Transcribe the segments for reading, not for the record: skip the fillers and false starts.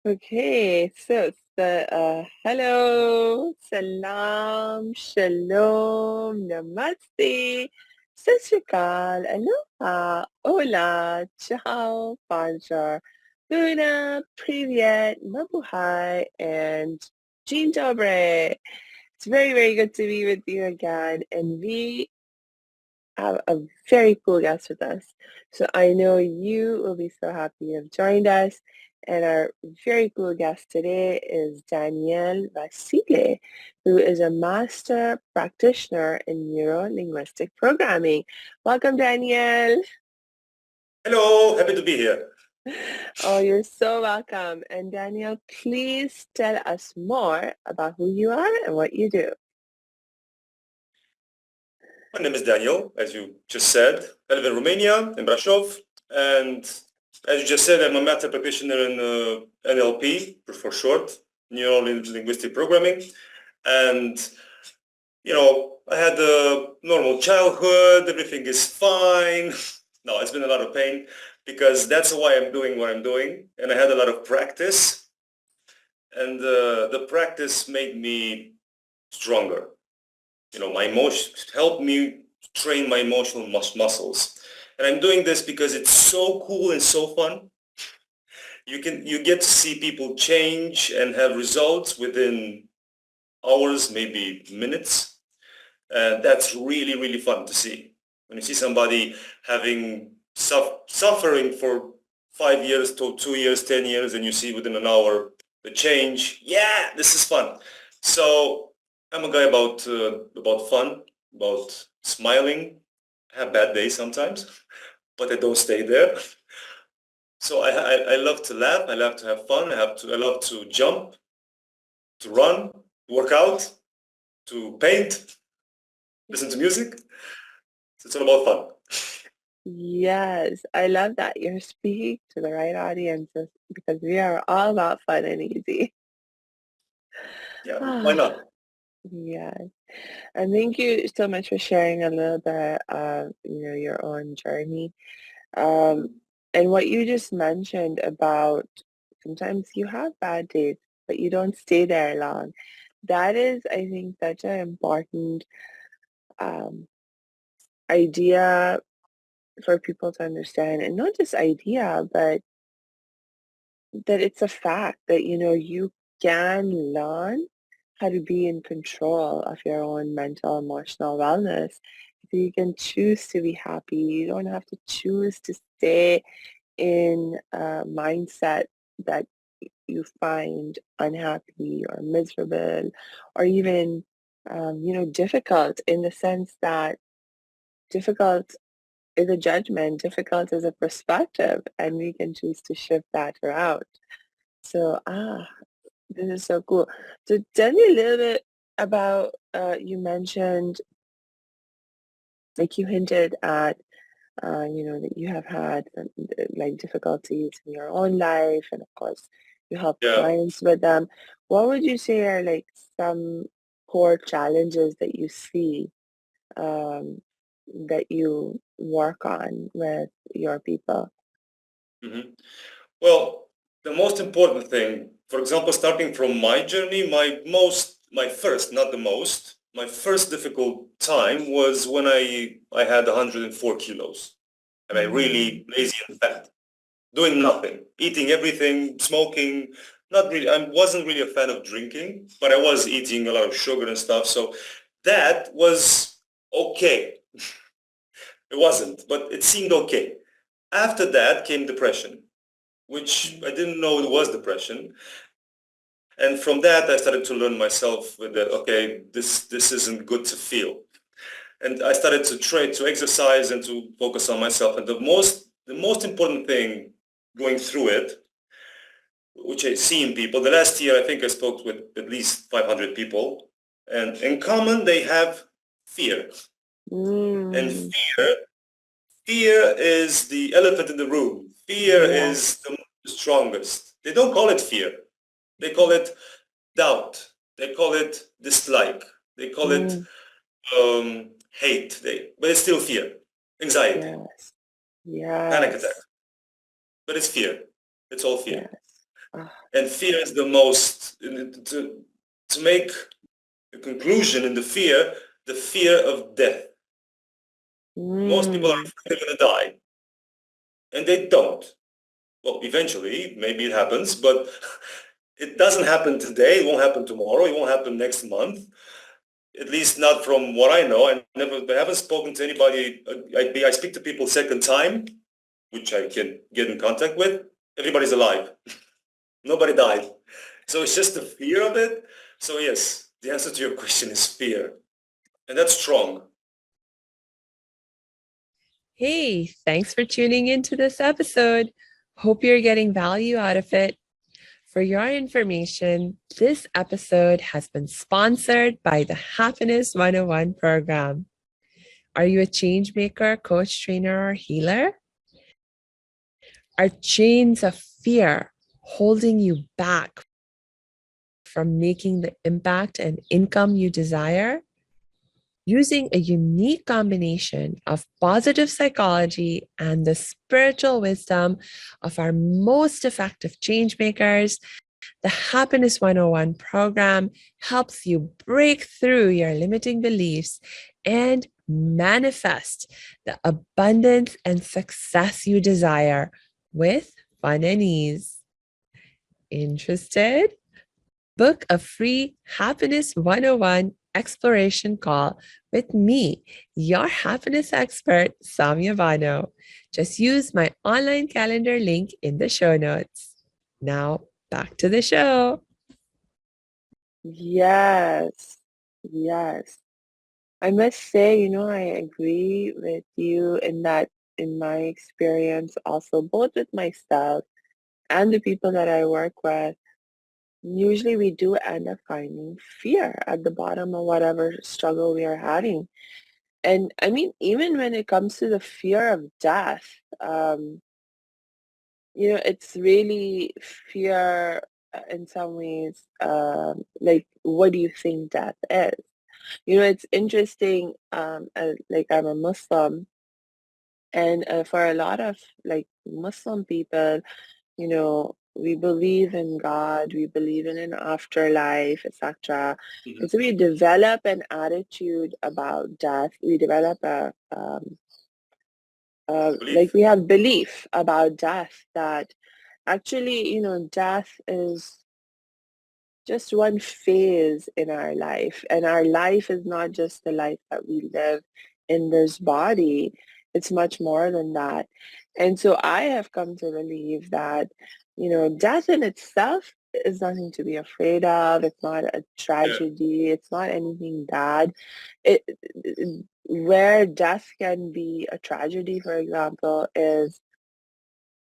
Okay, so it's hello, salam, shalom, namaste, sat sri akal, aloha, hola, ciao, bonjour, tuna, привет, mabuhay, and dzień dobry. It's very, very good to be with you again, and we have a very cool guest with us. So I know you will be so happy you have joined us. And our very cool guest today is Daniel Vasile, who is a Master Practitioner in Neuro-Linguistic Programming. Welcome, Daniel. Hello, happy to be here. Oh, you're so welcome. And Daniel, please tell us more about who you are and what you do. My name is Daniel, as you just said. I live in Romania, in Brașov, and as you just said, I'm a master practitioner in NLP, for short, Neuro-Linguistic Programming. And, I had a normal childhood, everything is fine. No, it's been a lot of pain because that's why I'm doing what I'm doing. And I had a lot of practice, and the practice made me stronger. My emotions help me train my emotional muscles. And I'm doing this because it's so cool and so fun. You get to see people change and have results within hours, maybe minutes. And that's really, really fun to see. When you see somebody having suffering for 5 years to 2 years, 10 years, and you see within an hour the change, yeah, this is fun. So I'm a guy about fun, about smiling. I have bad days sometimes, but I don't stay there. So I love to laugh. I love to have fun. I love to jump, to run, work out, to paint, listen to music. So it's all about fun. Yes, I love that you're speaking to the right audiences because we are all about fun and easy. Yeah, why not? Yes. And thank you so much for sharing a little bit of, your own journey. Um, and what you just mentioned about sometimes you have bad days, but you don't stay there long. That is, I think, such an important um, idea for people to understand. And not just idea, but that it's a fact that, you can learn how to be in control of your own mental, emotional wellness. So you can choose to be happy. You don't have to choose to stay in a mindset that you find unhappy or miserable or even, difficult in the sense that difficult is a judgment, difficult is a perspective, and we can choose to shift that around. So, this is so cool. So tell me a little bit about, you mentioned, like you hinted at, that you have had like difficulties in your own life, and of course, you help Yeah. clients with them. What would you say are like some core challenges that you see um, that you work on with your people? hmm Well, the most important thing, for example, starting from my journey, my first, not the most, my first difficult time was when I had 104 kilos and I Mm, really lazy and fat, doing nothing, eating everything, smoking, not really, I wasn't really a fan of drinking, but I was eating a lot of sugar and stuff. So that was okay. It wasn't, but it seemed okay. After that came depression, which mm, I didn't know it was depression. And from that, I started to learn myself with that, okay, this isn't good to feel. And I started to try to exercise and to focus on myself. And the most important thing going through it, which I see in people, the last year, I think I spoke with at least 500 people. And in common, they have fear. And mm, fear is the elephant in the room. Fear yeah. is the strongest. They don't call it fear. They call it doubt. They call it dislike. They call it Mm, hate. But it's still fear, anxiety, yes. panic attack. Yes. But it's fear. It's all fear. Yes. Ah, And fear is the most, to make a conclusion in the fear of death. Most people are mm, afraid they're going to die, and they don't. Well, eventually, maybe it happens, but it doesn't happen today. It won't happen tomorrow. It won't happen next month. At least not from what I know. I haven't spoken to anybody. I speak to people second time, which I can get in contact with. Everybody's alive. Nobody died. So it's just the fear of it. So yes, the answer to your question is fear. And that's strong. Hey, thanks for tuning into this episode. Hope you're getting value out of it. For your information, this episode has been sponsored by the Happiness 101 program. Are you a change maker, coach, trainer, or healer? Are chains of fear holding you back from making the impact and income you desire? Using a unique combination of positive psychology and the spiritual wisdom of our most effective change makers, the Happiness 101 program helps you break through your limiting beliefs and manifest the abundance and success you desire with fun and ease. Interested? Book a free Happiness 101 exploration call with me, your happiness expert, Samia Bano. Just use my online calendar link in the show notes. Now, back to the show. yes, yes. I must say, I agree with you in that, in my experience also, both with myself and the people that I work with, usually we do end up finding fear at the bottom of whatever struggle we are having. And I mean, even when it comes to the fear of death, it's really fear in some ways, like, what do you think death is? It's interesting, like I'm a Muslim, and for a lot of like Muslim people, we believe in God, we believe in an afterlife, etc. Mhm. And so we develop an attitude about death. We develop like Belief. we have belief about death that actually, death is just one phase in our life. And our life is not just the life that we live in this body. It's much more than that. And so I have come to believe that, death in itself is nothing to be afraid of. It's not a Yeah. tragedy. It's not anything bad. Where death can be a tragedy, for example, is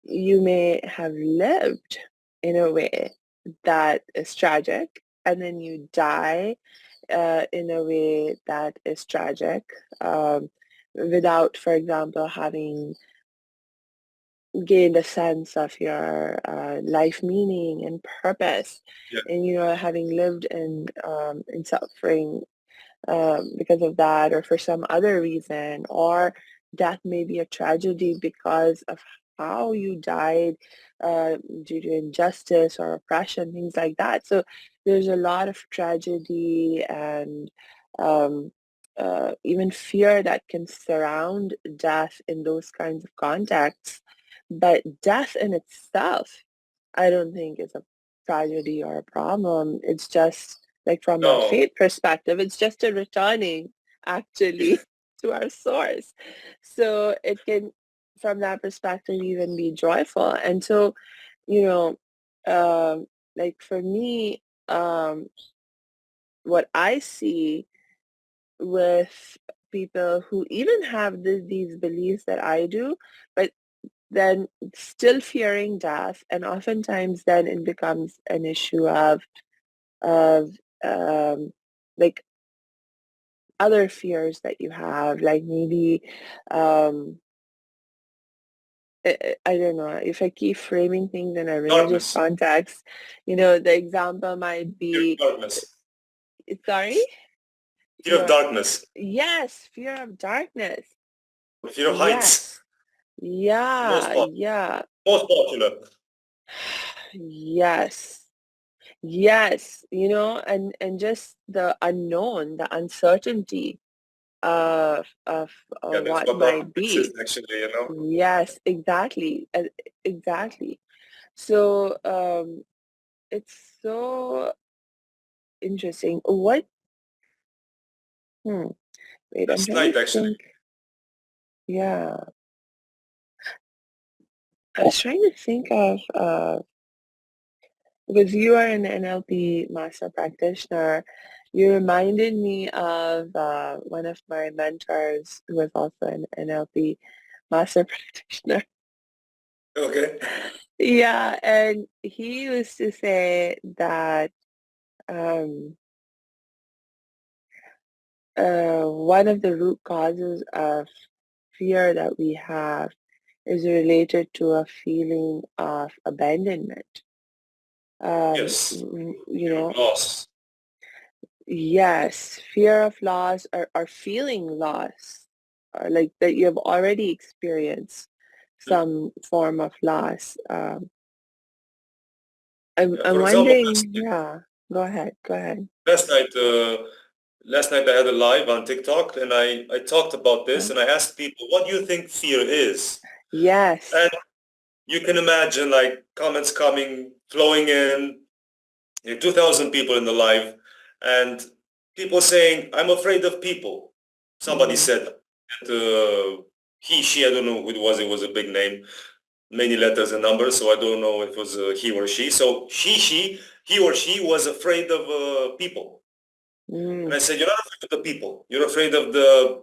you may have lived in a way that is tragic, and then you die in a way that is tragic, without, for example, having gained a sense of your life meaning and purpose, Yeah. and having lived in suffering because of that, or for some other reason, or death may be a tragedy because of how you died, due to injustice or oppression, things like that. So there's a lot of tragedy and um, even fear that can surround death in those kinds of contexts. But death in itself, I don't think is a tragedy or a problem. It's just like from a No. faith perspective, it's just a returning actually to our source. So it can, from that perspective, even be joyful. And so, you know, like for me, what I see with people who even have these beliefs that I do, but then still fearing death, and oftentimes then it becomes an issue of um, like other fears that you have, like maybe um, I don't know if I keep framing things in a religious Darkness. context. The example might Fear of be, darkness. sorry, Fear of darkness. yes, fear of darkness. Fear of heights. Yes, yeah, Most yeah. most popular. Yes. Yes, and just the unknown, the uncertainty of Yeah, that's what what love might is be. actually, you know. Yes, exactly. Exactly. So it's so interesting. Hmm, wait, I'm Last trying to night, actually. think. Yeah, I was trying to think of because you are an NLP master practitioner, you reminded me of one of my mentors who was also an NLP master practitioner. Okay. Yeah, and he used to say that um, one of the root causes of fear that we have is related to a feeling of abandonment. Yes. You Fear of know, loss. yes, fear of loss or feeling loss, or like that you have already experienced some form of loss. Yeah, I'm for example, wondering, yeah, go ahead, go ahead. last night, uh, last night I had a live on TikTok and I talked about this Huh? and I asked people, what do you think fear is? Yes. And you can imagine like comments coming, flowing in, 2,000 people in the live, and people saying, I'm afraid of people. Somebody Mm, said that he, she, I don't know who it was a big name, many letters and numbers, so I don't know if it was he or she. So he or she was afraid of people. And mm, I said, you're not afraid of the people. You're afraid of the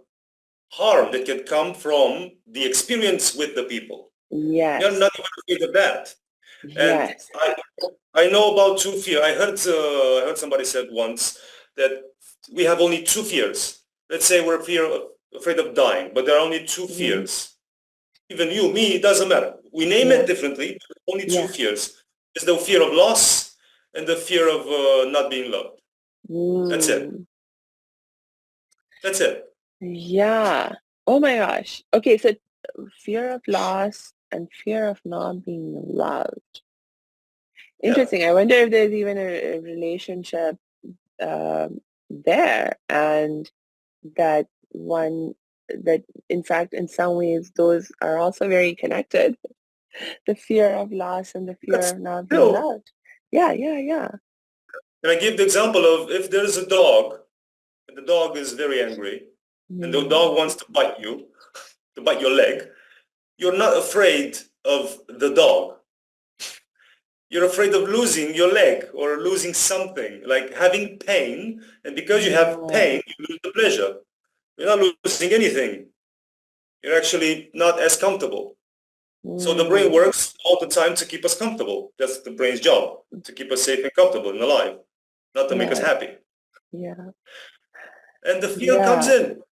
harm that can come from the experience with the people. You're yes. not even afraid of that. And Yes. I know about two fear. I heard somebody said once that we have only two fears. Let's say we're afraid of dying, but there are only two Mm, fears. Even you, me, it doesn't matter. We name it yeah. differently, but only two Yeah. fears. It's the fear of loss and the fear of not being loved. That's it. Mm, That's it. yeah. Oh my gosh. Okay, so fear of loss and fear of not being loved. Yeah. Interesting. I wonder if there's even a relationship there, and that one that in fact in some ways those are also very connected. The fear of loss and the fear That's of not being still. loved. Yeah, yeah, yeah. And I give the example of if there's a dog, and the dog is very angry, and the Mm, dog wants to bite your leg, you're not afraid of the dog. You're afraid of losing your leg or losing something, like having pain. And because you have yeah. pain, you lose the pleasure. You're not losing anything. You're actually not as comfortable. So the brain Mm, works all the time to keep us comfortable. That's the brain's job, to keep us safe and comfortable and alive, not to make us yeah, happy. yeah, And the fear comes yeah. in.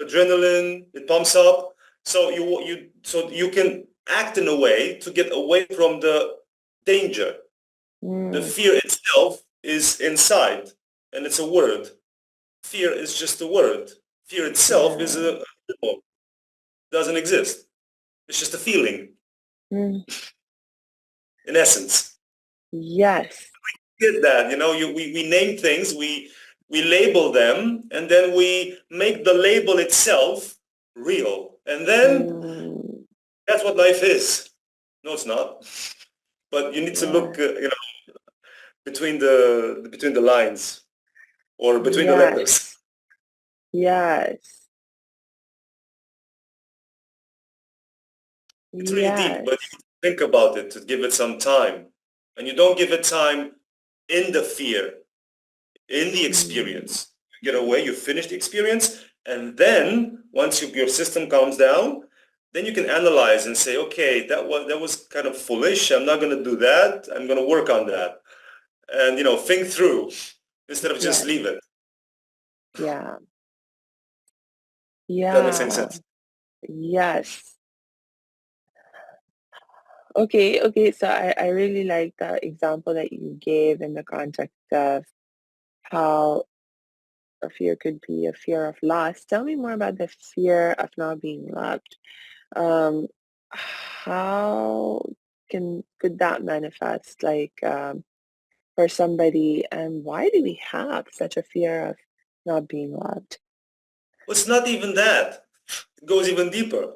Adrenaline, it pumps up. So you can act in a way to get away from the danger. The Mm, fear itself is inside, and it's a word. Fear is just a word. Fear itself is yeah. a doesn't exist. It's just a feeling, Mm, in essence. yes. Get that? We name things, we label them, and then we make the label itself real. And then Mm, that's what life is. No, it's not. But you need to yeah. look, between the lines or between the letters. Yes. Yes. It's really deep, but Yes. you think about it to give it some time. And you don't give it time in the fear, in the Mm, experience. You get away, you finish the experience, and then once your system calms down, then you can analyze and say, okay, that was kind of foolish. I'm not going to do that. I'm going to work on that. And, think through instead of just yes. leave it. Yeah. That makes any Yeah. sense. Yes. Okay. Okay. So I really like the example that you gave in the context of how a fear could be a fear of loss. Tell me more about the fear of not being loved. Um, how could that manifest like for somebody, and why do we have such a fear of not being loved? Well, it's not even that. It goes even deeper.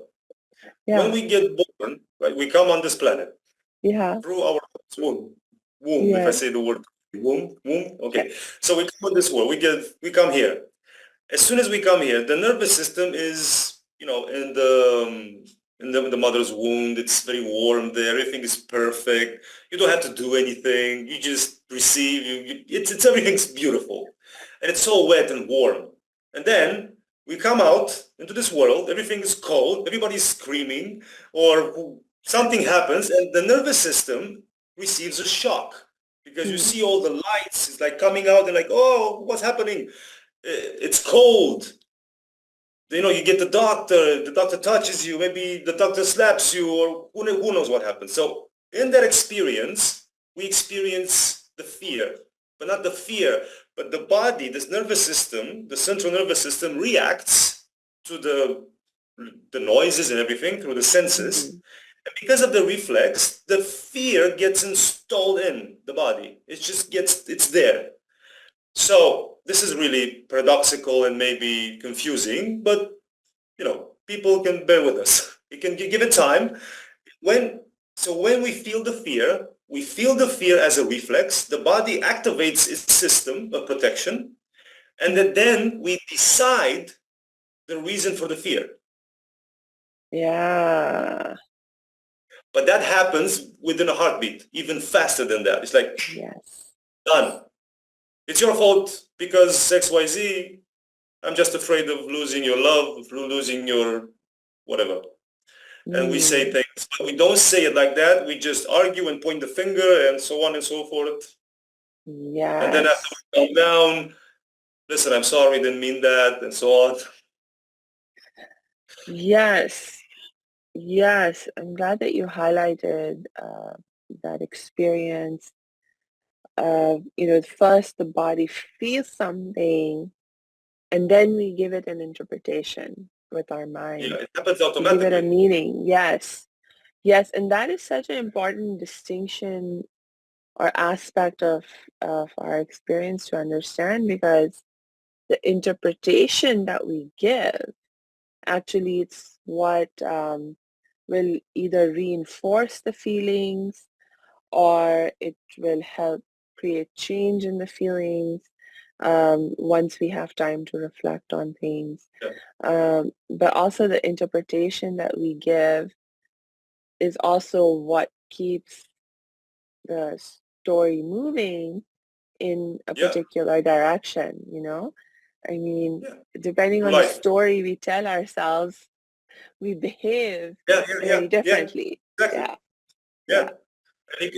When Yeah, we get born, right, we come on this planet yeah, through our womb. Womb, if I yeah, say the word womb, yeah. okay. So we come on this world, we come here. As soon as we come here, the nervous system is, in the mother's womb. It's very warm there. Everything is perfect. You don't have to do anything. You just receive. It's everything's beautiful, and it's so wet and warm. And then we come out into this world. Everything is cold. Everybody's screaming, or something happens, and the nervous system receives a shock because you Mm, see all the lights. It's like coming out and like, oh, what's happening? It's cold. You get the doctor touches you, maybe the doctor slaps you, or who knows what happens. So in that experience, we experience the fear, but not the fear, but the body, this nervous system, the central nervous system reacts to the noises and everything through the senses. mm, And because of the reflex, the fear gets installed in the body. It's there. So this is really paradoxical and maybe confusing, but people can bear with us. You can give it time. When we feel the fear as a reflex. The body activates its system of protection, and mm. then we decide the reason for the fear. Yeah, But that happens within a heartbeat, even faster than that. It's like yes. done. It's your fault because XYZ. I'm just afraid of losing your love, of losing your whatever. And we say Mm, things, but we don't say it like that. We just argue and point the finger and so on and so forth. And then after yes. we calm down, listen, I'm sorry, didn't mean that, and so on. Yes. Yes. I'm glad that you highlighted that experience of, first the body feels something and then we give it an interpretation with our Yeah, mind. it happens We give it a automatically. meaning. Yes. Yes. And that is such an important distinction or aspect of our experience to understand, because the interpretation that we give, actually it's what will either reinforce the feelings or it will help create change in the feelings once we have time to reflect on things. Yeah, But also the interpretation that we give is also what keeps the story moving in a yeah, particular direction. I mean, yeah. depending Through on the life. story we tell ourselves, we behave Yeah, yeah, yeah, very yeah. differently. Exactly. Yeah, Yeah. yeah.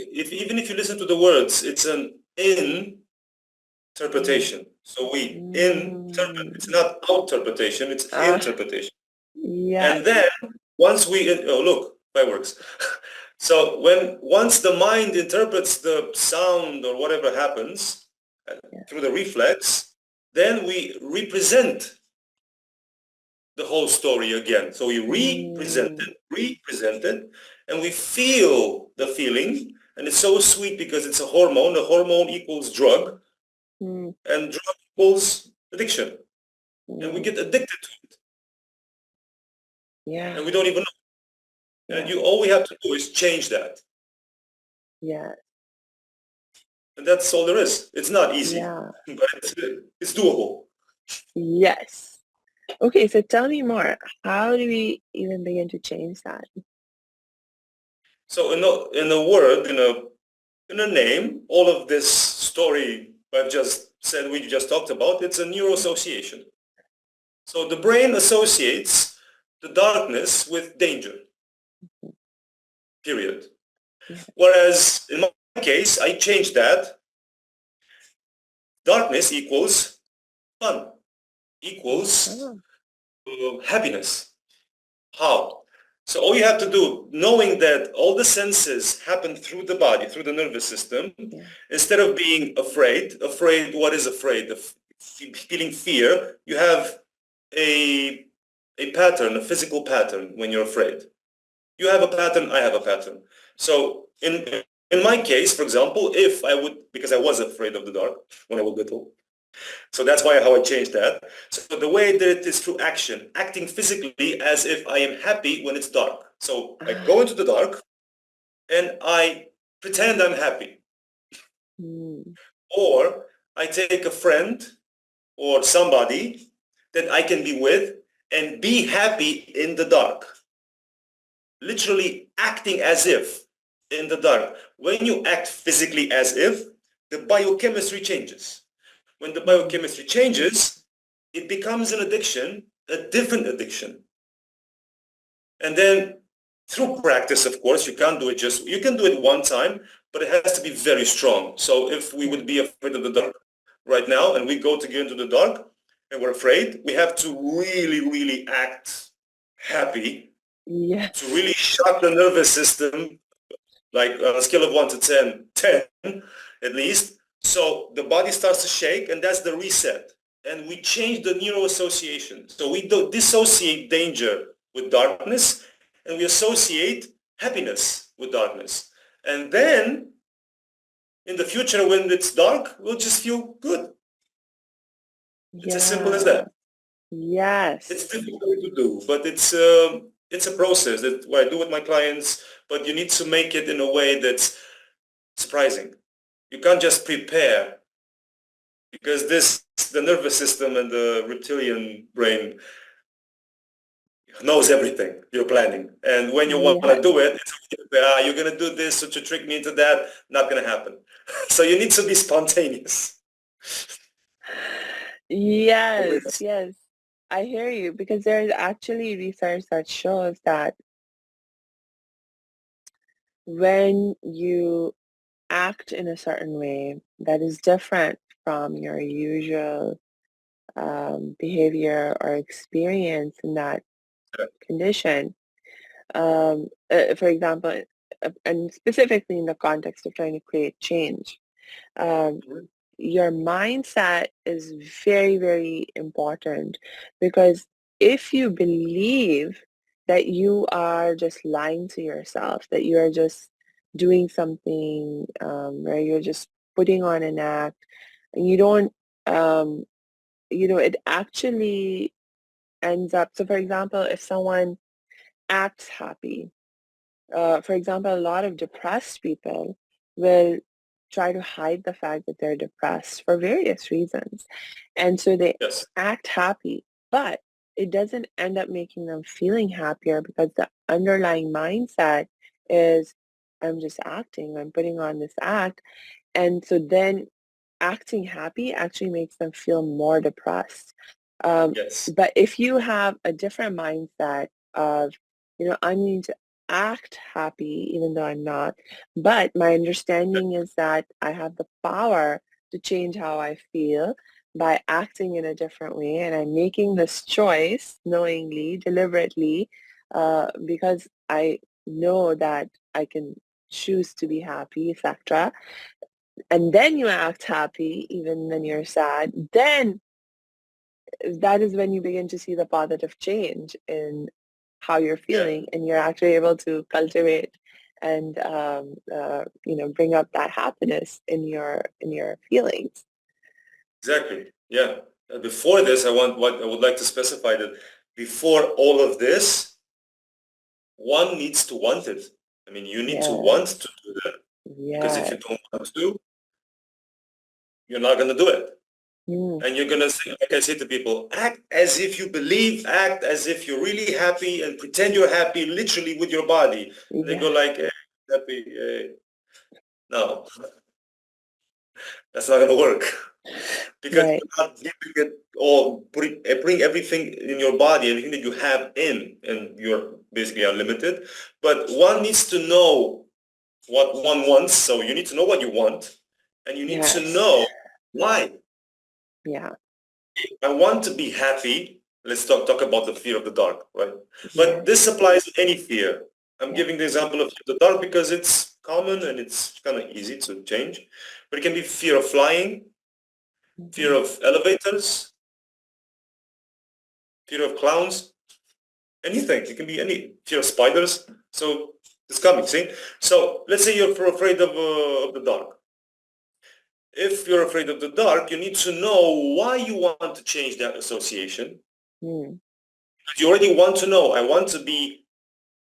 Even if you listen to the words, it's an Mm. interpretation. So we interpret. It's Mm. not interpretation, it's Ah, interpretation. yes. And then once look, fireworks. So once the mind interprets the sound or whatever happens Yeah. through the reflex, then we represent the whole story again. So we Mm. represent it, and we feel the feeling. And it's so sweet because it's a hormone. The hormone equals drug, Mm. and drug equals addiction. And we Mm. get addicted to it, Yeah, and we don't even know. And yeah, all we have to do is change that. yeah, And that's all there is. It's not easy, yeah. but it's doable. Yes. Okay, so tell me more. How do we even begin to change that? So in a word, in a name, all of this story I've just said, we just talked about, it's a neuroassociation. So the brain associates the darkness with danger, period. Yeah. Whereas in my case, I changed that. Darkness equals fun, equals Oh, happiness. How? So all you have to do, knowing that all the senses happen through the body, through the nervous system, yeah. instead of being afraid, what is afraid? Feeling fear, you have a, a pattern, a physical pattern when you're afraid. You have a pattern, I have a pattern. So in my case, for example, if I would, because I was afraid of the dark when I was little, so that's why how I changed that. So the way that it is through action, acting physically as if I am happy when it's dark. So I go into the dark and I pretend I'm happy. Mm. Or I take a friend or somebody that I can be with and be happy in the dark. Literally acting as if in the dark. When you act physically as if, the biochemistry changes. When the biochemistry changes, it becomes an addiction, a different addiction. And then through practice, of course, you can't do it you can do it one time, but it has to be very strong. So if we would be afraid of the dark right now and we go to get into the dark and we're afraid, we have to really, really act happy Yes. to really shock the nervous system, like on a scale of 1 to 10, 10 at least. So the body starts to shake, and that's the reset. And we change the neuroassociation. So we don't dissociate danger with darkness, and we associate happiness with darkness. And then in the future, when it's dark, we'll just feel good. It's as simple as that. Yes. It's difficult to do, but it's a process that what I do with my clients, but you need to make it in a way that's surprising. You can't just prepare, because the nervous system and the reptilian brain knows everything you're planning. And when you want to do it, you're going to do this to trick me into that, not going to happen. So you need to be spontaneous. Yes, yes. I hear you, because there's actually research that shows that when you act in a certain way that is different from your usual behavior or experience in that condition, for example, and specifically in the context of trying to create change, um, your mindset is very, very important, because if you believe that you are just lying to yourself, that you are just doing something where you're just putting on an act, and you don't, um, it actually ends up, so for example, if someone acts happy, for example, a lot of depressed people will try to hide the fact that they're depressed for various reasons. And so they Yes. act happy, but it doesn't end up making them feeling happier, because the underlying mindset is, I'm just acting, I'm putting on this act. And so then acting happy actually makes them feel more depressed. Yes. But if you have a different mindset of, I'm going to act happy even though I'm not, but my understanding is that I have the power to change how I feel by acting in a different way, and I'm making this choice knowingly, deliberately, because I know that I can choose to be happy, etc. And then you act happy even when you're sad, then that is when you begin to see the positive change in how you're Yeah. feeling, and you're actually able to cultivate and bring up that happiness in your feelings. Exactly. Yeah. Before this, I would like to specify that before all of this, one needs to want it. I mean, you need to want Yes, to do that, because if you yes. don't want to, you're not going to do it. Mm, And you're going to say, like I say to people, act as if you believe, act as if you're really happy, and pretend you're happy literally with your body. And they go yeah, like, happy. No, that's not going to work. Because right. you're not giving it all, putting everything in your body, everything that you have in, and you're basically unlimited. But one needs to know what one wants. So you need to know what you want, and you need to Yes, know why. yeah, I want to be happy. Let's talk about the fear of the dark, right? But yes, this applies to any fear. I'm yeah. giving the example of the dark because it's common and it's kind of easy to change. But it can be fear of flying, fear Mhm. of elevators, fear of clowns, anything. It can be any fear of spiders. So It's coming, see? So let's say you're afraid of the dark. If you're afraid of the dark, you need to know why you want to change that association. Mm. You already want to know, I want to be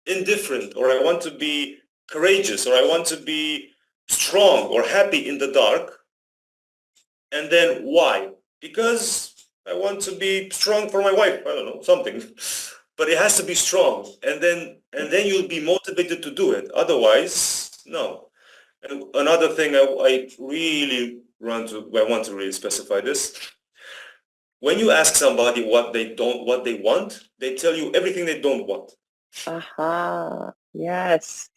indifferent, or I want to be courageous, or I want to be strong or happy in the dark. And then why? Because I want to be strong for my wife. I don't know, something. But it has to be strong. And then you'll be motivated to do it. Otherwise, no. And another thing I really want to really specify this. When you ask somebody what they want, they tell you everything they don't want. Aha. Yes.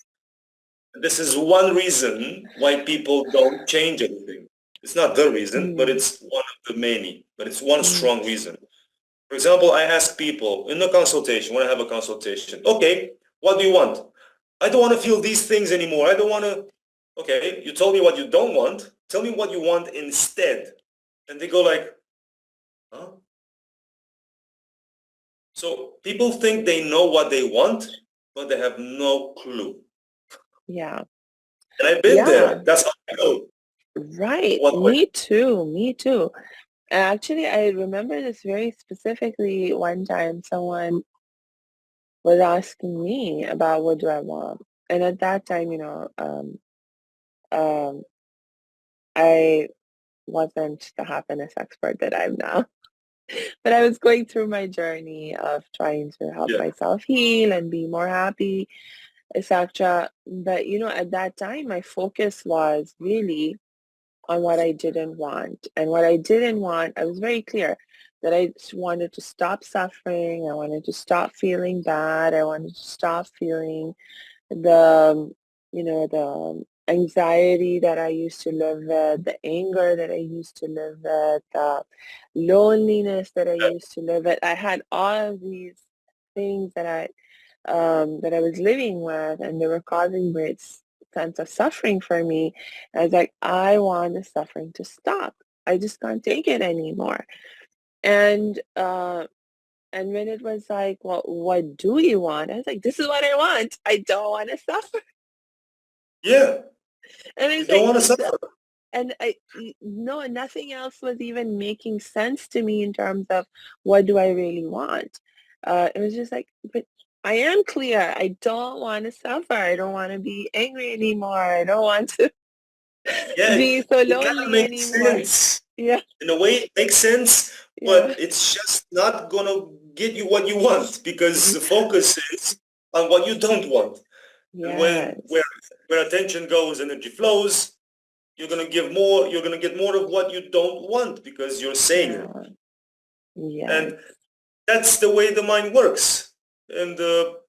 This is one reason why people don't change anything. It's not the reason, but Mm. it's one of the many. But it's one Mm. strong reason. For example, I ask people in a consultation, when I have a consultation, okay, what do you want? I don't want to feel these things anymore. I don't want to, okay, you told me what you don't want. Tell me what you want instead. And they go like, huh? So people think they know what they want, but they have no clue. Yeah. And I've been Yeah. there. That's how I know. Right. What way? Me too. Me too. And actually, I remember this very specifically one time someone was asking me about what do I want. And at that time, um, I wasn't the happiness expert that I'm now. But I was going through my journey of trying to help Yeah. myself heal and be more happy, etc. But at that time, my focus was really on what I didn't want. And what I didn't want, I was very clear that I just wanted to stop suffering. I wanted to stop feeling bad. I wanted to stop feeling the, the anxiety that I used to live with, the anger that I used to live with, the loneliness that I used to live with. I had all of these things that I was living with, and they were causing great sense of suffering for me. I was like, I want the suffering to stop. I just can't take it anymore. And when it was like, well, what do you want? I was like, this is what I want. I don't want to suffer. Yeah. And You it's don't like, want to suffer. and no, nothing else was even making sense to me in terms of what do I really want. It was just like, but I am clear. I don't want to suffer. I don't want to be angry anymore. I don't want to Yeah, be so it kind of lonely makes anymore. sense. Yeah, In a way, it makes sense, yeah, but it's just not gonna get you what you want because the focus is on what you don't want. And when yes, where attention goes, energy flows, you're gonna give more. You're gonna get more of what you don't want because you're saying it. yeah, yes, And that's the way the mind works. And the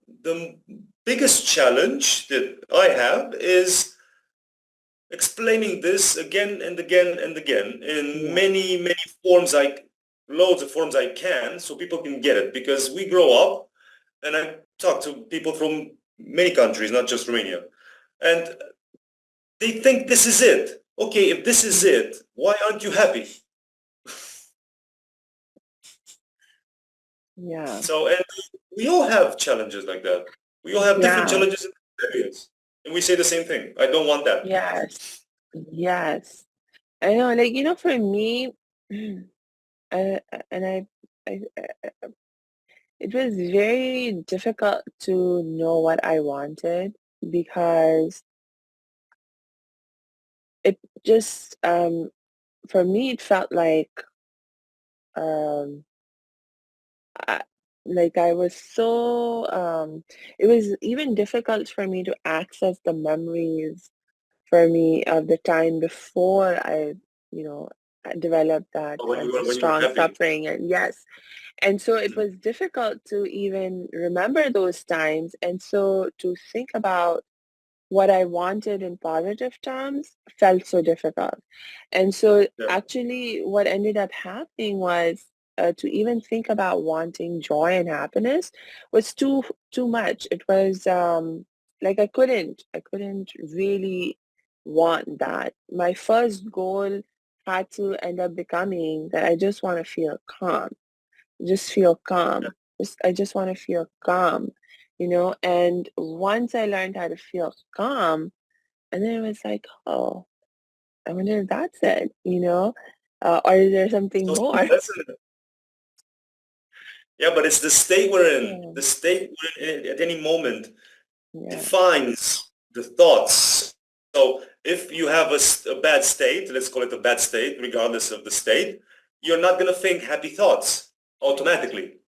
biggest challenge that I have is explaining this again and again and again in yeah, many forms, like loads of forms I can, so people can get it. Because we grow up, and I talk to people from many countries, not just Romania, and they think this is it. Okay, if this is it, why aren't you happy? yeah, So, and we all have challenges like that. We all have different yeah, challenges in different areas. And we say the same thing. I don't want that. yes, yes. I know, like, for me, uh, and I it was very difficult to know what I wanted because it just, for me, it felt um, I, like I was so, it was even difficult for me to access the memories for me of the time before I developed that sense of When you were strong happy. suffering. And yes, and so it Mm. was difficult to even remember those times. And so to think about what I wanted in positive terms felt so difficult. And so Yeah. actually what ended up happening was to even think about wanting joy and happiness was too much. It was like I couldn't really want that. My first goal had to end up becoming that I just want to feel calm. Just feel calm. I just want to feel calm. and once I learned how to feel calm, and then it was like, oh, I wonder if that's it, or is there something So more? that's yeah, but it's the state we're in. Yeah, The state we're in at any moment yeah, defines the thoughts. So if you have a bad state, let's call it a bad state, regardless of the state, you're not going to think happy thoughts automatically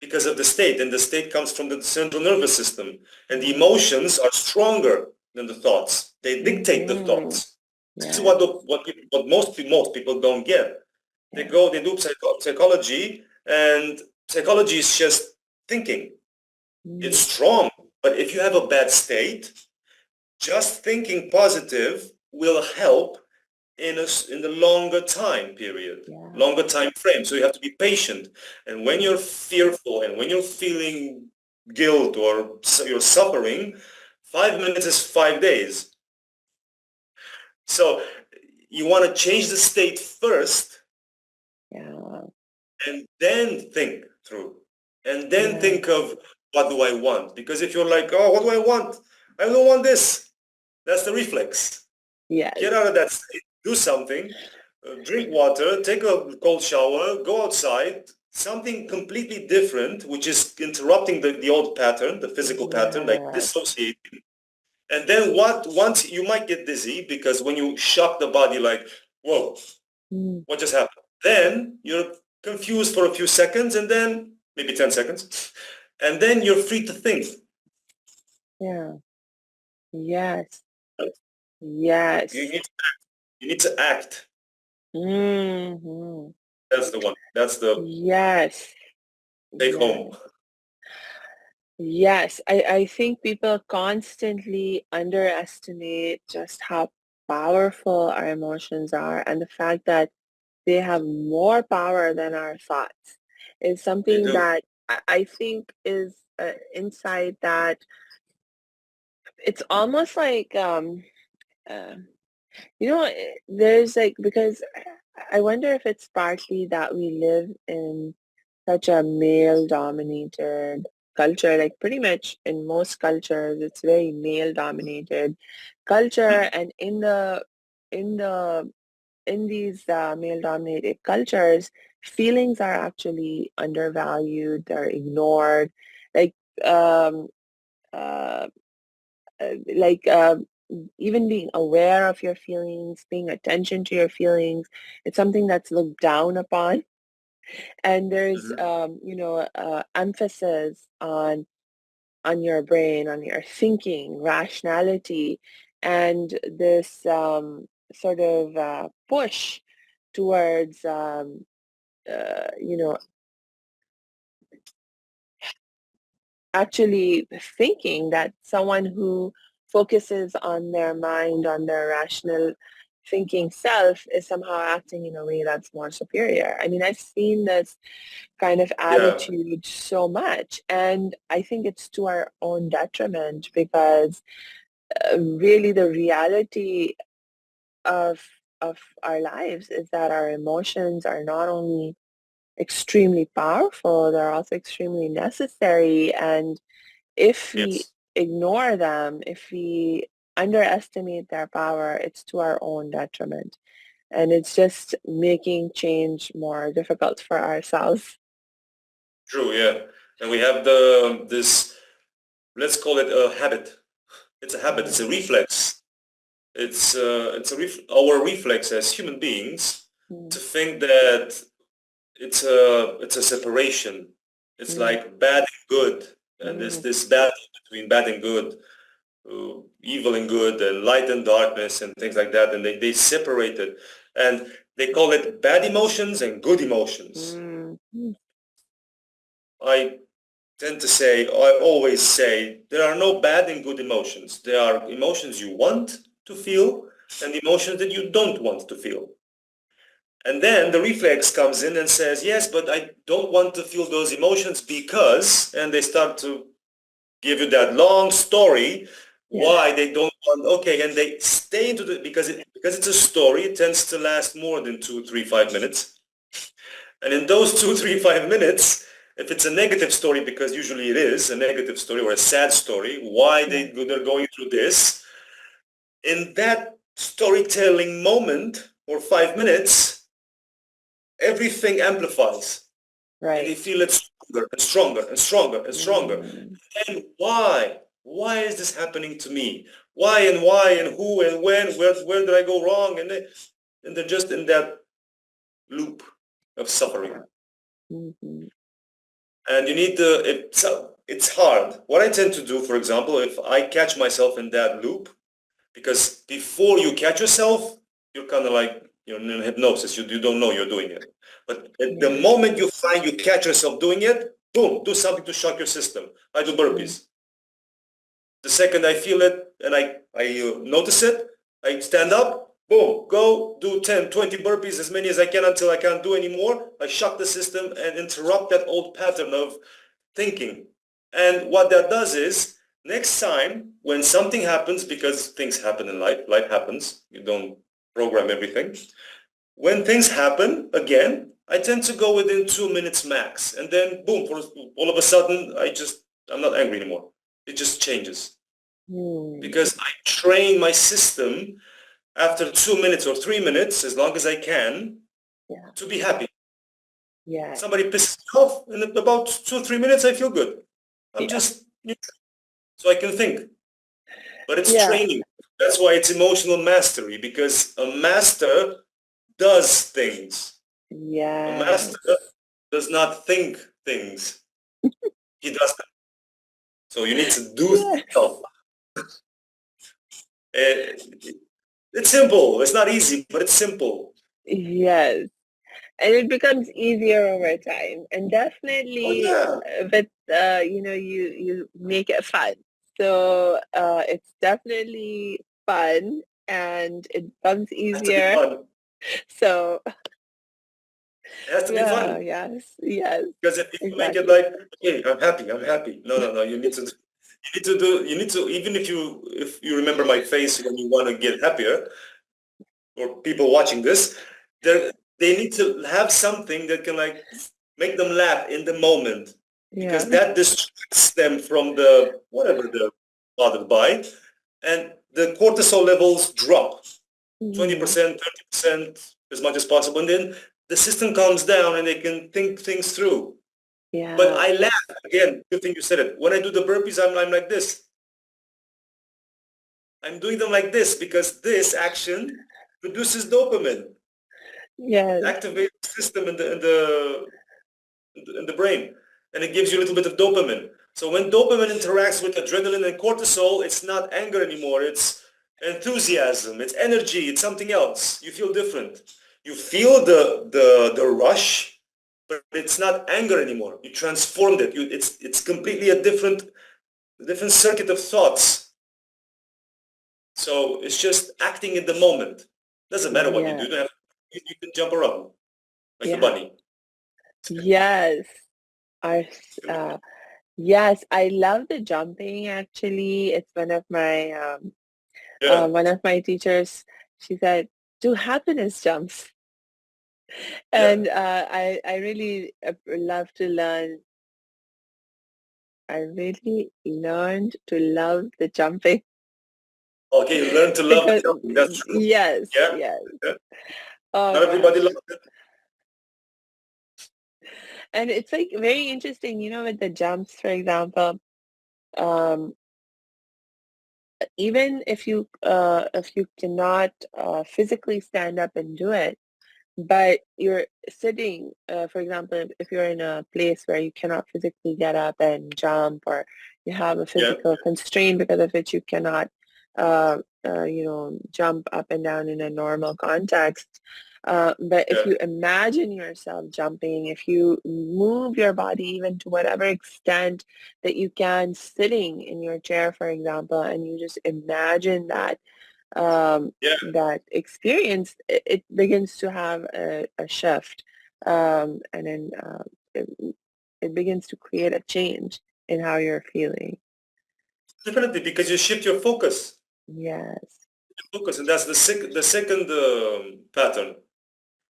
because of the state. And the state comes from the central nervous system. And the yeah. emotions are stronger than the thoughts. They dictate the Mm-hmm. thoughts. This is Yes, what most people don't get. yeah. They do psychology, and psychology is just thinking. It's Mm, strong, but if you have a bad state, just thinking positive will help in the longer time period, yeah. longer time frame. So you have to be patient. And when you're fearful and when you're feeling guilt or you're suffering, 5 minutes is 5 days. So you want to change the state first Yeah, and then think through and then yeah, think of what do I want? Because if you're like, oh, what do I want? I don't want this. That's the reflex. yes. Get out of that state, do something, drink water, take a cold shower, go outside, something completely different, which is interrupting the old pattern, the physical pattern, like Yes. dissociating. And then once you might get dizzy because when you shock the body like, whoa, Mm, what just happened? Then you're confused for a few seconds and then maybe 10 seconds. And then you're free to think. yeah. Yes. You Yes. need, you need to act. Hmm. That's the one. That's the Yes. take Yes. home. Yes. I think people constantly underestimate just how powerful our emotions are, and the fact that they have more power than our thoughts is They something do. that I think is insight that it's almost like uh, there's like, because I wonder if it's partly that we live in such a male dominated culture, like pretty much in most cultures it's very male dominated culture, Mhm. and in the in these male dominated cultures, feelings are actually undervalued, they're ignored, like um uh like even being aware of your feelings, paying attention to your feelings, it's something that's looked down upon. And there's Mhm. emphasis on your brain, on your thinking, rationality, and this sort of push towards you know actually thinking that someone who focuses on their mind, on their rational thinking self, is somehow acting in a way that's more superior. I mean, I've seen this kind of Yeah, attitude so much, and I think it's to our own detriment, because really the reality of of our lives is that our emotions are not only extremely powerful, they're also extremely necessary. And if we yes, ignore them, if we underestimate their power, it's to our own detriment. And it's just making change more difficult for ourselves. true, yeah. And we have this, let's call it a habit. It's a habit, Yeah. it's a reflex. Our reflex as human beings Mm, to think that it's a separation. It's mm, like bad and good, and mm. this battle between bad and good, evil and good, and light and darkness, and things like that. And they separate it, and they call it bad emotions and good emotions. Mm, mm, I I always say, there are no bad and good emotions. There are emotions you want to feel and emotions that you don't want to feel. And then the reflex comes in and says, yes, but I don't want to feel those emotions because, and they start to give you that long story yeah, why they don't want, okay, and they stay into because it's a story, it tends to last more than 2, 3, 5 minutes. And in those 2, 3, 5 minutes, If it's a negative story, because usually it is a negative story or a sad story, why they're going through this, in that storytelling moment or 5 minutes, everything amplifies. And they Right. feel it stronger and stronger and stronger and stronger. Mm. And why? Why is this happening to me? Why and who and when? Where did I go wrong? And they're just in that loop of suffering. Mhm. And you need it's hard. What I tend to do, for example, if I catch myself in that loop, because before you catch yourself, you're kind of like, you're in hypnosis. You don't know you're doing it. But at the Yeah. moment you find you catch yourself doing it, boom, do something to shock your system. I do burpees. The second I feel it and I notice it, I stand up, boom, go do 10, 20 burpees, as many as I can until I can't do anymore. I shock the system and interrupt that old pattern of thinking. And what that does is, next time when something happens, because things happen in life happens, you don't program everything. When things happen again, I tend to go within 2 minutes max. And then boom, all of a sudden, I'm not angry anymore. It just changes. Mm. Because I train my system after 2 minutes or 3 minutes, as long as I can, Yeah. to be happy. Yeah. Somebody pisses me off, and in about 2 or 3 minutes, I feel good. I'm Yeah. just neutral, so I can think. But it's Yeah. training. That's why it's emotional mastery, because a master does things. A Yeah. master does not think things. He does them. So you need to do Yes. stuff. It's simple. It's not easy, but it's simple. Yes. And it becomes easier over time. And Oh definitely yeah. with you make it fun. So it's definitely fun and it becomes It has to be easier. fun. So It has to be yeah, fun. yes, Because if you make it exactly. like, okay, I'm happy. No. You need to, even if you remember my face when you want to get happier, or people watching this, they need to have something that can like make them laugh in the moment, because Yeah. that distracts them from the whatever they're bothered by, and the cortisol levels drop Mhm. 20%, 30%, as much as possible, and then the system calms down and they can think things through. But Yeah. I laugh again. Good thing you said it. When I do the burpees, I'm like this. I'm doing them like this because this action produces dopamine. It Yes. activates the system in the brain, and it gives you a little bit of dopamine. So when dopamine interacts with adrenaline and cortisol, it's not anger anymore. It's enthusiasm. It's energy. It's something else. You feel different. You feel the rush, but it's not anger anymore. You transformed it. It's completely a different circuit of thoughts. So it's just acting in the moment. Doesn't matter what you do. Yeah. You don't have, you can jump around like a Yeah. bunny. Yes. I yes, I love the jumping actually. It's Yeah. one of my teachers, she said, do happiness jumps. Yeah. And I really love to learn. I really learned to love the jumping Okay, you learn to love because jumping. That's true. yes, Yeah. yes. Yeah. Oh Not everybody gosh. loves it. And it's like very interesting, with the jumps, for example, um, even if you cannot physically stand up and do it, but you're sitting, for example, if you're in a place where you cannot physically get up and jump, or you have a Yeah. physical constraint because of which you cannot, jump up and down in a normal context. But if Yeah. you imagine yourself jumping, if you move your body even to whatever extent that you can, sitting in your chair, for example, and you just imagine Yeah. that experience, it begins to have a shift, and then it, it begins to create a change in how you're feeling. Definitely, because you shift your focus. Yes. Focus, and that's the second pattern.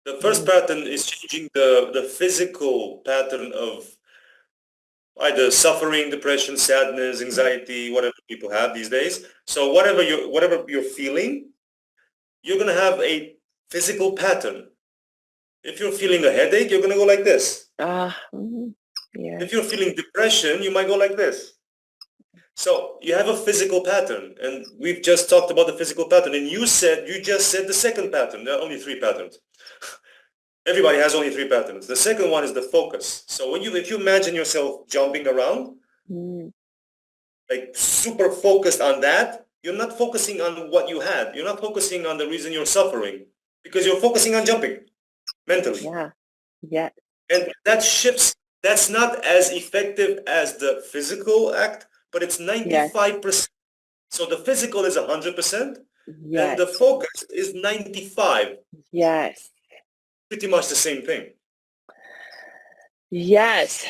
The first Mhm. pattern is changing the physical pattern of either suffering, depression, sadness, anxiety, whatever people have these days. So whatever you're feeling, you're going to have a physical pattern. If you're feeling a headache, you're going to go like this. Yes. If you're feeling depression, you might go like this. So you have a physical pattern, and we've just talked about the physical pattern, and you just said the second pattern. There are only three patterns. Everybody has only three patterns. The second one is the focus. So if you imagine yourself jumping around, like super focused on that, you're not focusing on what you had. You're not focusing on the reason you're suffering, because you're focusing on jumping mentally. Yeah. And that shifts. That's not as effective as the physical act, but it's 95%. So the physical is 100%, and the focus is 95. Yes. Pretty much the same thing. Yes.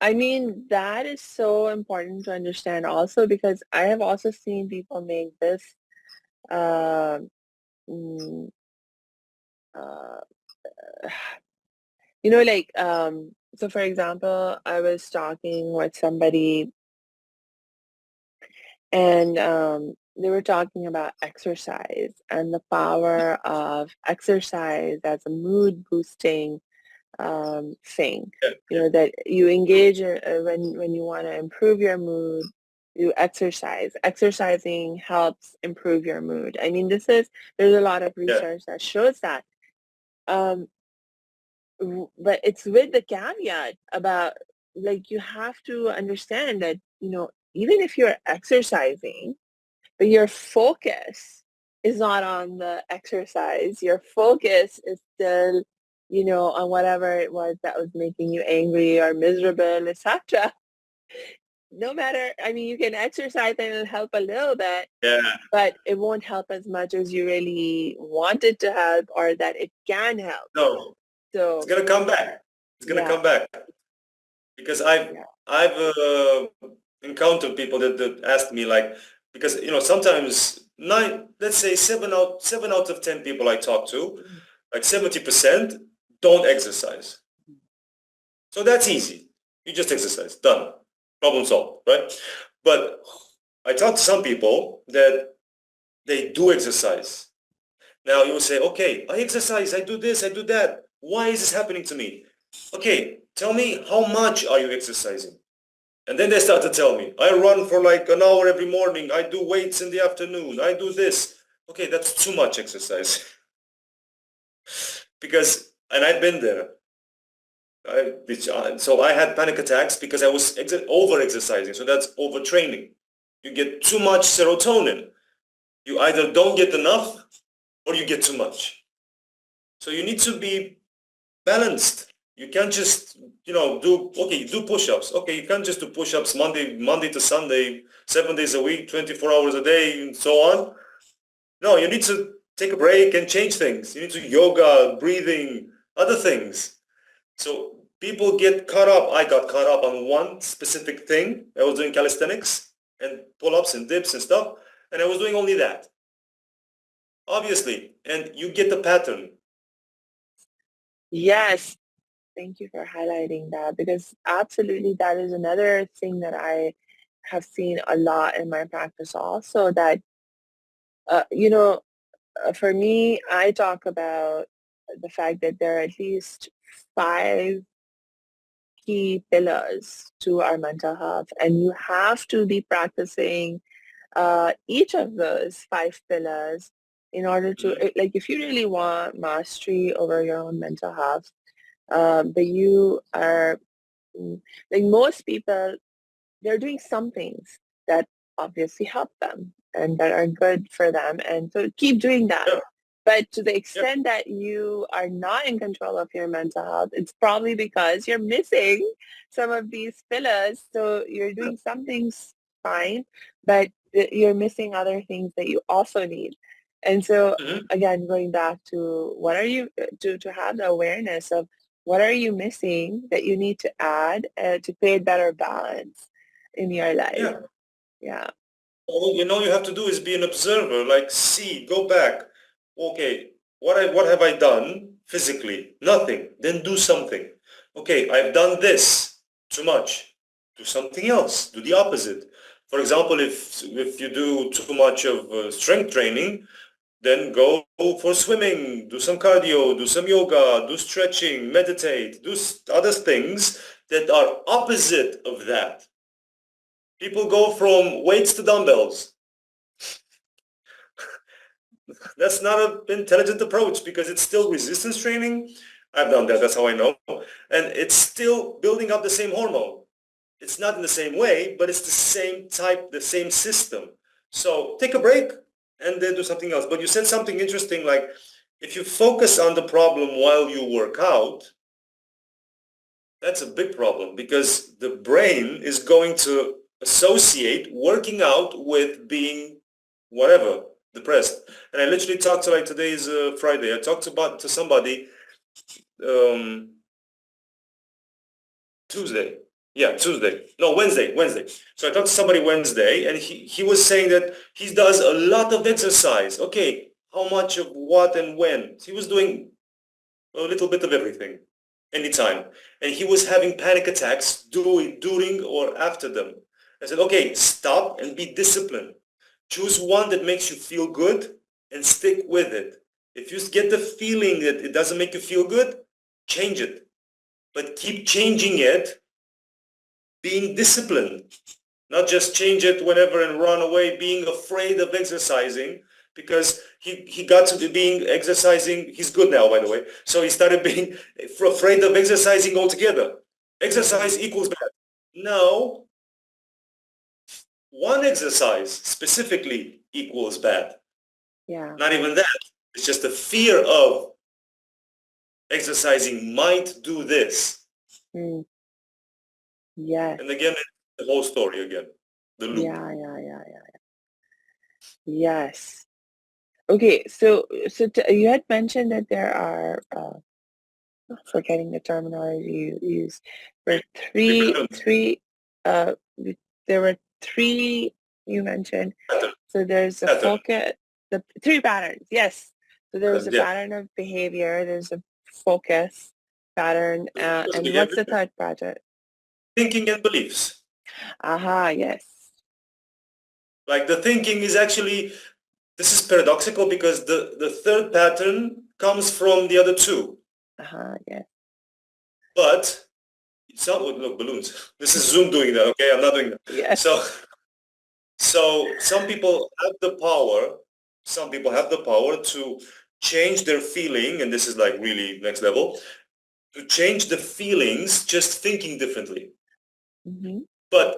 I mean, that is so important to understand also, because I have also seen people make this uh, mm, uh, so for example, I was talking with somebody, and they were talking about exercise and the power of exercise as a mood boosting thing. That you engage when you want to improve your mood, you exercise. Exercising helps improve your mood. I mean, there's a lot of research that shows that. But it's with the caveat about, like, you have to understand that, even if you're exercising, but your focus is not on the exercise. Your focus is still, on whatever it was that was making you angry or miserable, etc. No matter, I mean, you can exercise and it'll help a little bit, but it won't help as much as you really want it to help, or that it can help. No, So it's gonna come back. It's gonna come back, because I've encountered people that ask me, like, because sometimes let's say seven out of 10 people I talk to, like 70% don't exercise. So that's easy. You just exercise, done, problem solved, right? But I talk to some people that they do exercise. Now you will say, okay, I exercise, I do this, I do that. Why is this happening to me? Okay, tell me, how much are you exercising? And then they start to tell me, I run for like an hour every morning. I do weights in the afternoon. I do this. Okay, that's too much exercise. And I've been there. So I had panic attacks because I was over-exercising. So that's overtraining. You get too much serotonin. You either don't get enough or you get too much. So you need to be balanced. You can't just, do push-ups. Okay, you can't just do push-ups Monday to Sunday, 7 days a week, 24 hours a day, and so on. No, you need to take a break and change things. You need to yoga, breathing, other things. So people get caught up. I got caught up on one specific thing. I was doing calisthenics and pull-ups and dips and stuff, and I was doing only that. Obviously, and you get the pattern. Yes. Thank you for highlighting that, because absolutely that is another thing that I have seen a lot in my practice also, that, for me, I talk about the fact that there are at least 5 key pillars to our mental health, and you have to be practicing each of those 5 pillars in order to, like, if you really want mastery over your own mental health, but you are, like most people, they're doing some things that obviously help them and that are good for them. And so keep doing that. Yeah. But to the extent that you are not in control of your mental health, it's probably because you're missing some of these pillars. So you're doing some things fine, but you're missing other things that you also need. And so again, going back to what are you, to have the awareness of what are you missing that you need to add to create better balance in your life. Yeah. All you have to do is be an observer, like go back. Okay, what have I done physically? Nothing. Then do something. Okay, I've done this too much. do something else, do the opposite. For example, if you do too much of strength training, then go for swimming, do some cardio, do some yoga, do stretching, meditate, do other things that are opposite of that. People go from weights to dumbbells. That's not an intelligent approach because it's still resistance training. I've done that, that's how I know. And it's still building up the same hormone. It's not in the same way, but it's the same type, the same system. So take a break and then do something else. But you said something interesting, like if you focus on the problem while you work out, that's a big problem because the brain is going to associate working out with being whatever, depressed. And I literally talked to, like, today is Friday. I talked to somebody Tuesday. Yeah, Tuesday. No, Wednesday. So I talked to somebody Wednesday and he was saying that he does a lot of exercise. Okay, how much of what and when? He was doing a little bit of everything, anytime. And he was having panic attacks during or after them. I said, okay, stop and be disciplined. Choose one that makes you feel good and stick with it. If you get the feeling that it doesn't make you feel good, change it. But keep changing it, being disciplined. Not just change it whenever and run away, being afraid of exercising, because he got to being exercising. He's good now, by the way. So he started being afraid of exercising altogether. Exercise equals bad. No, one exercise specifically equals bad. Yeah. Not even that. It's just the fear of exercising might do this. Mm. Yes. And again, the whole story again, the loop. Yeah. Yes. Okay, so you had mentioned that there are, forgetting the terminology you use, there were uh, there were three you mentioned. So there's a Pattern. focus, the three patterns, yes. So there's a Yeah. pattern of behavior, there's a focus pattern, and what's the third pattern? Thinking and beliefs. Aha, yes. Like the thinking is actually, this is paradoxical because the third pattern comes from the other two. Aha, yes. But some look, balloons. This is Zoom doing that, okay? I'm not doing that. Yes. So some people have the power to change their feeling, and this is like really next level, to change the feelings just thinking differently. Mm-hmm. But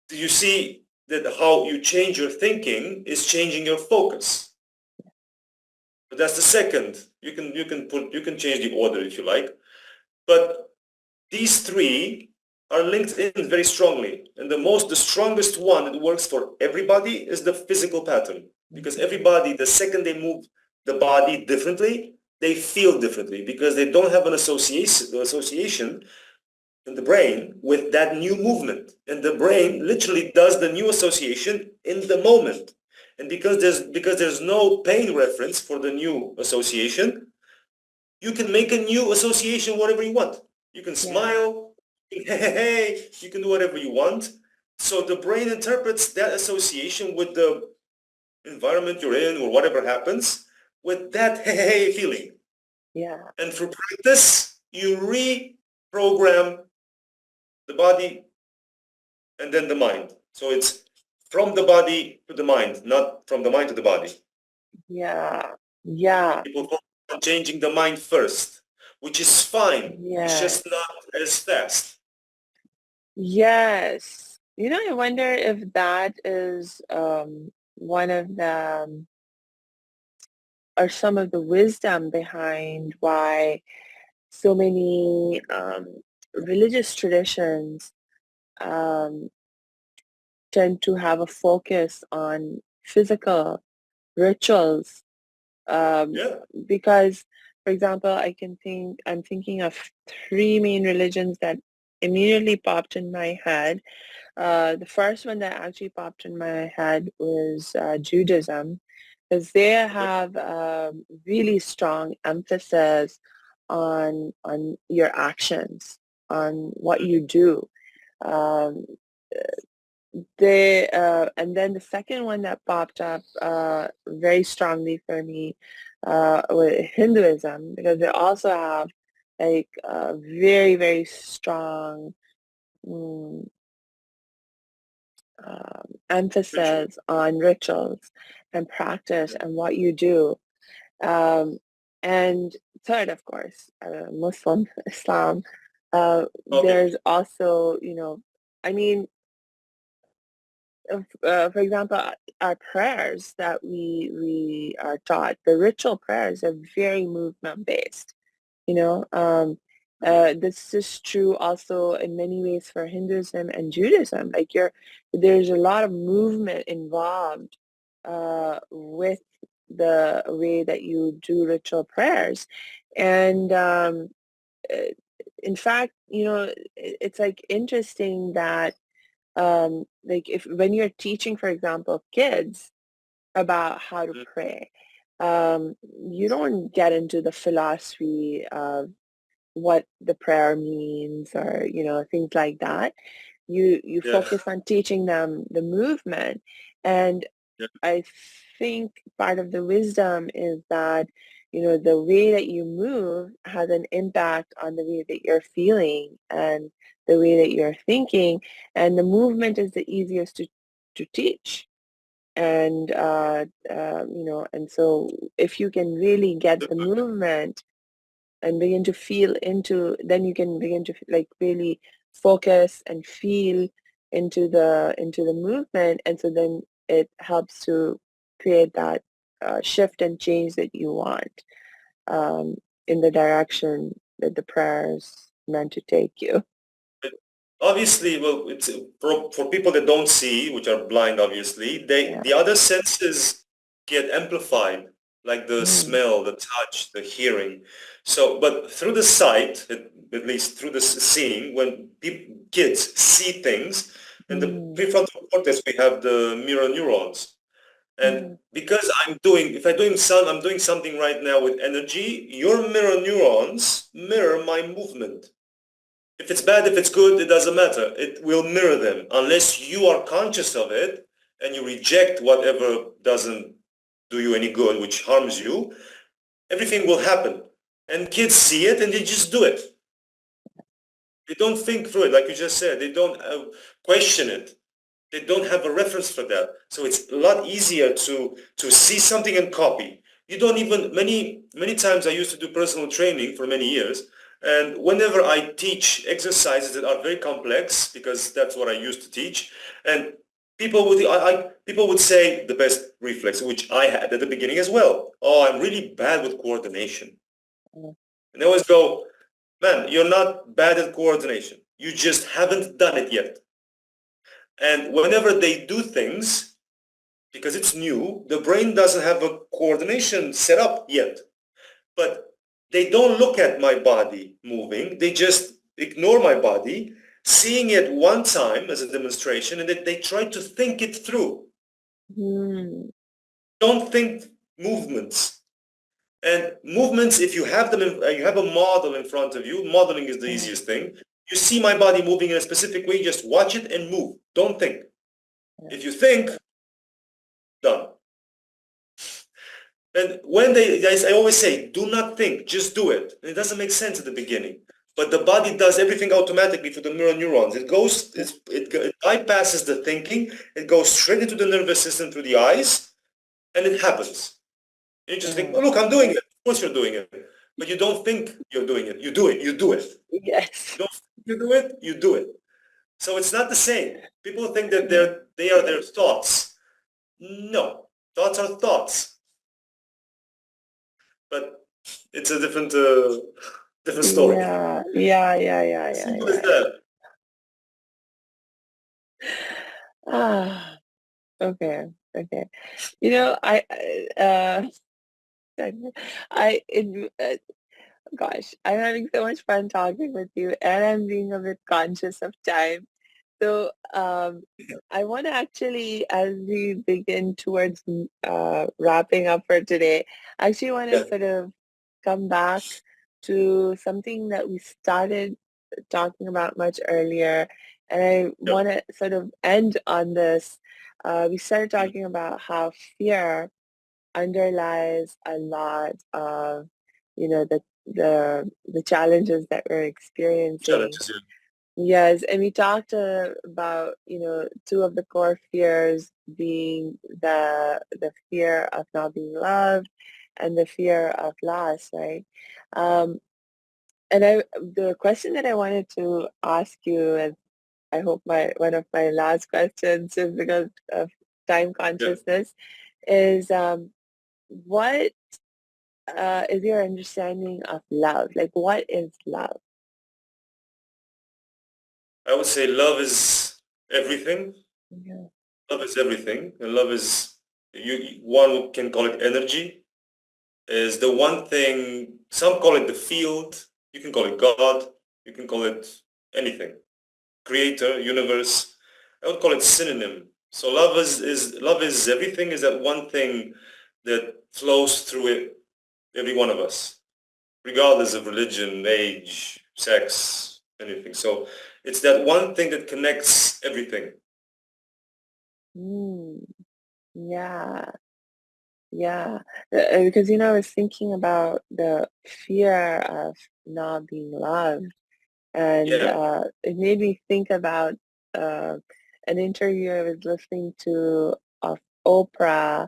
do you see that how you change your thinking is changing your focus? But that's the second. You can change the order if you like. But these three are linked in very strongly. And the strongest one that works for everybody is the physical pattern. Because everybody, the second they move the body differently, they feel differently because they don't have an association in the brain with that new movement. And the brain literally does the new association in the moment. And because there's no pain reference for the new association, you can make a new association whatever you want. You can smile, hey, you can do whatever you want. So the brain interprets that association with the environment you're in or whatever happens with that hey feeling. Yeah. And through practice, you reprogram the body and then the mind. So it's from the body to the mind, not from the mind to the body. Yeah. People focus on changing the mind first, which is fine. It's just not as fast. Yes. I wonder if that is one of the, or some of the wisdom behind why so many religious traditions tend to have a focus on physical rituals. Because, for example, I'm thinking of three main religions that immediately popped in my head. The first one that actually popped in my head was Judaism, because they have a really strong emphasis on your actions, on what you do. Um, and then the second one that popped up very strongly for me with Hinduism, because they also have like a very, very strong mm, Ritual. emphasis on rituals and practice Yeah. and what you do. Um, and third, of course, Muslim Islam. Okay. There's also, I mean, for example, our prayers that we are taught, the ritual prayers are very movement based. You know, this is true also in many ways for Hinduism and Judaism. Like there's a lot of movement involved with the way that you do ritual prayers, and uh, in fact, it's like interesting that like if when you're teaching, for example, kids about how to Mm. pray, you don't get into the philosophy of what the prayer means or things like that. You Yeah. focus on teaching them the movement, and Yeah. I think part of the wisdom is that the way that you move has an impact on the way that you're feeling and the way that you're thinking, and the movement is the easiest to teach. And and so if you can really get the movement and begin to feel into, then you can begin to like really focus and feel into the movement, and so then it helps to create that shift and change that you want um, in the direction that the prayers meant to take you. Obviously, well, it's for people that don't see, which are blind, obviously, Yeah. the other senses get amplified, like the Mm, smell, the touch, the hearing. So, but through the sight, at least through the seeing, when kids see things, in the mm, prefrontal cortex, we have the mirror neurons. And mm, because if I'm doing something right now with energy, your mirror neurons mirror my movement. If it's bad, if it's good, it doesn't matter. It will mirror them unless you are conscious of it and you reject whatever doesn't do you any good, which harms you. Everything will happen. And kids see it and they just do it. They don't think through it, like you just said. They don't question it. They don't have a reference for that. So it's a lot easier to see something and copy. You don't even, many times I used to do personal training for many years. And whenever I teach exercises that are very complex, because that's what I used to teach, and people would say the best reflex, which I had at the beginning as well. Oh, I'm really bad with coordination. mm, And they always go, man, you're not bad at coordination. You just haven't done it yet. And whenever they do things, because it's new, the brain doesn't have a coordination set up yet. But they don't look at my body moving. They just ignore my body, seeing it one time as a demonstration, and they try to think it through. mm, Don't think movements. And movements, if you have them, you have a model in front of you. Modeling is the mm, easiest thing. You see my body moving in a specific way, just watch it and move. Don't think. yeah, If you think, done. And I always say, do not think, just do it. And it doesn't make sense at the beginning. But the body does everything automatically for the mirror neurons. yeah, It bypasses the thinking. It goes straight into the nervous system through the eyes, and it happens. You just think, yeah. oh, look, I'm doing it. Of course you're doing it. But you don't think you're doing it. You do it. You do it. Yes. You don't think you do it. You do it. So it's not the same. People think that Yeah. they are their thoughts. No, thoughts are thoughts. But it's a different story. Yeah, yeah, yeah, yeah, yeah, Simple as yeah, that. yeah. Ah, okay, okay. I, gosh, I'm having so much fun talking with you, and I'm being a bit conscious of time. So, I want to actually, as we begin towards wrapping up for today, I actually want to Yeah. sort of come back to something that we started talking about much earlier, And I Yep. want to sort of end on this. We started talking about how fear underlies a lot of, you know, the challenges that we're experiencing. Challenges, yeah. Yes, and we talked about, you know, two of the core fears being the fear of not being loved and the fear of loss, right? Um, and the question that I wanted to ask you, and I hope one of my last questions, is because of time Yeah. consciousness, is what is your understanding of love? Like, what is love? I would say love is everything. Yeah. Love is everything. And love is, one can call it energy, is the one thing, some call it the field, you can call it God, you can call it anything. Creator, universe, I would call it synonym. So love is everything, is that one thing that flows through it, every one of us, regardless of religion, age, sex, anything. So it's that one thing that connects everything. Mm, yeah. Yeah, because you know, I was thinking about the fear of not being loved, and Yeah. it made me think about uh, an interview I was listening to of Oprah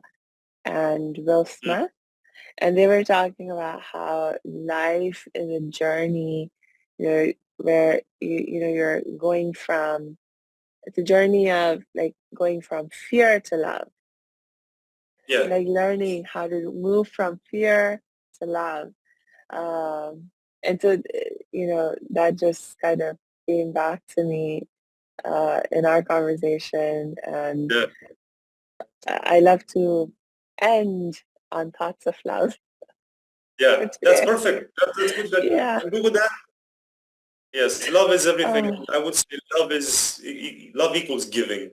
and Will Mm. Smith, and they were talking about how life is a journey, you know, where you know you're going from it's a journey of like going from fear to love, Yeah. like learning how to move from fear to love. And so, you know, that just kind of came back to me in our conversation. And Yeah. I love to end on thoughts of love for Yeah. That's today. perfect. That's good. Yeah. I'm good with that. Yes. Love is everything. Oh, I would say love equals giving.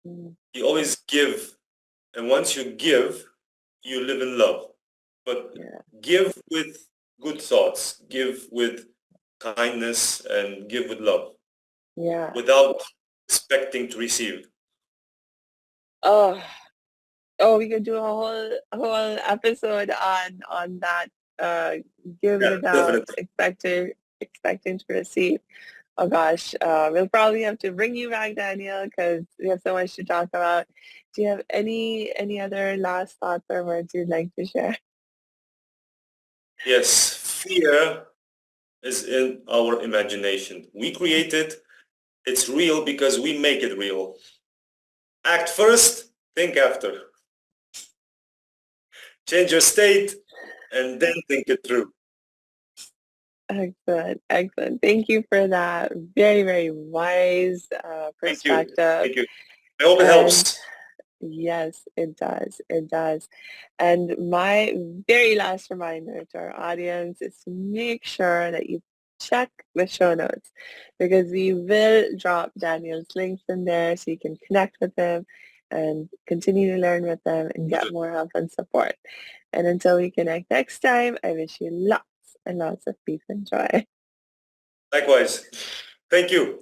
mm, You always give. And once you give, you live in love. But yeah. give with good thoughts, give with kindness, and give with love Yeah. without expecting to receive. Oh, oh, we could do a whole episode on that. Uh, give Yeah, without definitely. expecting to receive. Oh gosh, we'll probably have to bring you back, Daniel, because we have so much to talk about. Do you have any other last thoughts or words you'd like to share? Yes, fear is in our imagination. We create it. It's real because we make it real. Act first, think after. Change your state and then think it through. Excellent, excellent. Thank you for that very, very wise Thank you. perspective. Thank you. I hope it And helps. yes, it does. It does. And my very last reminder to our audience is to make sure that you check the show notes because we will drop Daniel's links in there so you can connect with him and continue to learn with them and get more help and support. And until we connect next time, I wish you lots and lots of peace and joy. Likewise. Thank you.